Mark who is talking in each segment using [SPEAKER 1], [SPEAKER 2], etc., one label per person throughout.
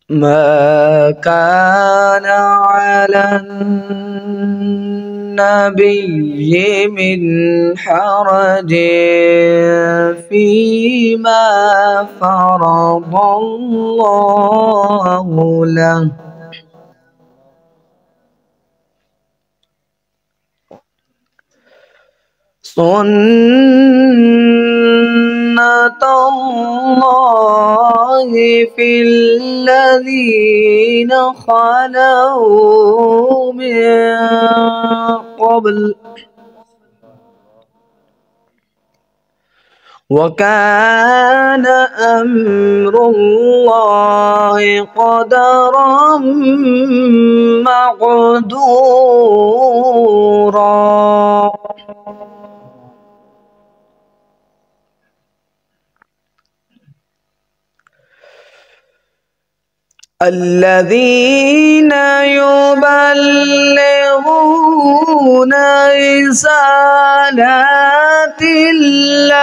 [SPEAKER 1] ما كان على النبي من حرج فيما فرض الله له سنة الله في الذين خلوا من قبل وكان أمر الله قدرا مقدورا الذين يبلغون رسالات الله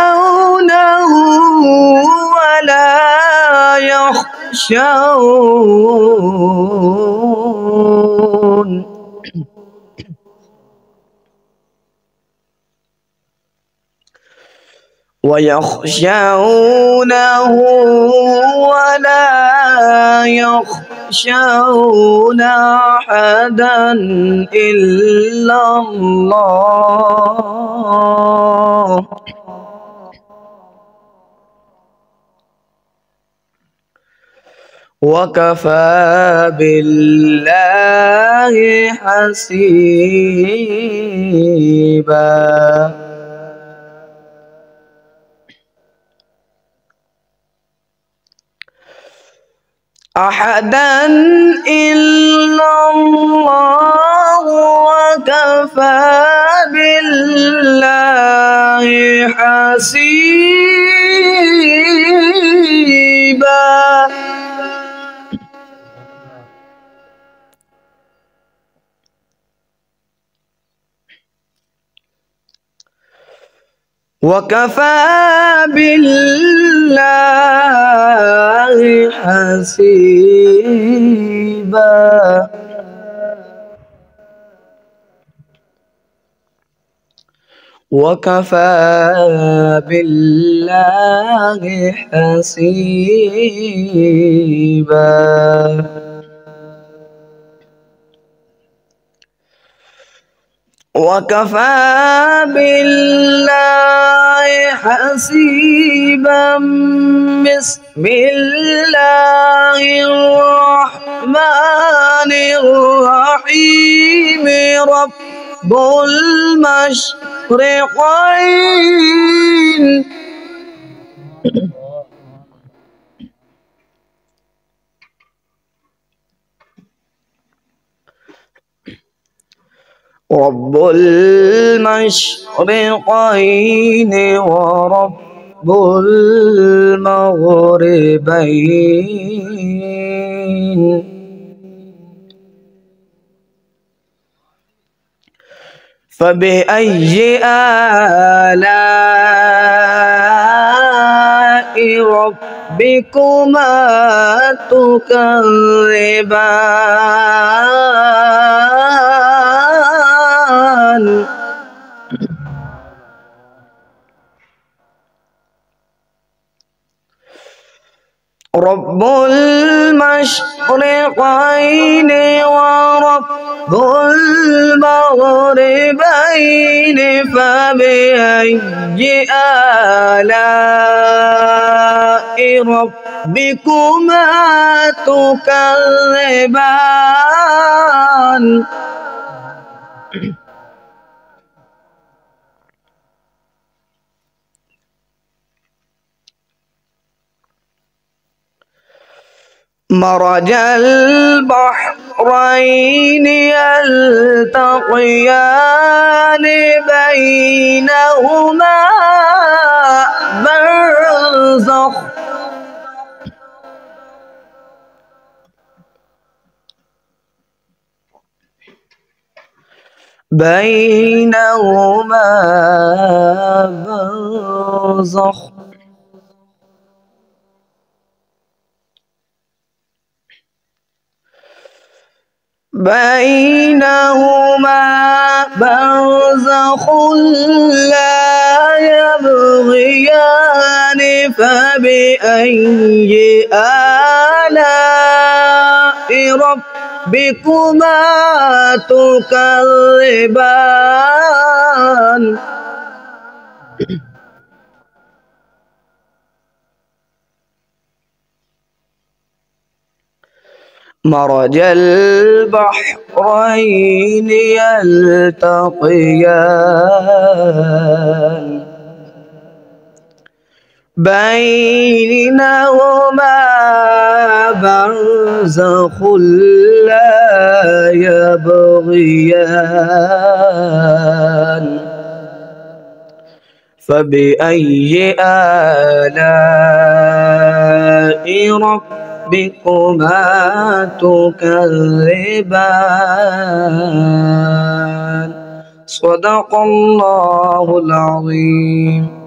[SPEAKER 1] ويخشونه ولا يخشون ويخشونه ولا يخشون أحدا إلا الله وكفى بالله حسيبا أحدا إلا الله وكفى بالله حسيبا وكفى بالله حسيبا وكفى بالله حسيبا وكفى بالله حسيبا بسم الله الرحمن الرحيم رب المشرقين رب المشرقين ورب المغربين فبأي آلاء ربكما تكذبان رب المشرقين ورب المغربين فبأي آلاء ربكما تكذبان مرج البحرين يلتقيان بينهما برزخ بينهما برزخ لا يبغيان فبأي آلاء ربكما تكذبان مرج البحرين يلتقيان بينهما برزخ لا يبغيان فبأي آلاء ربكما تكذبان صدق الله العظيم.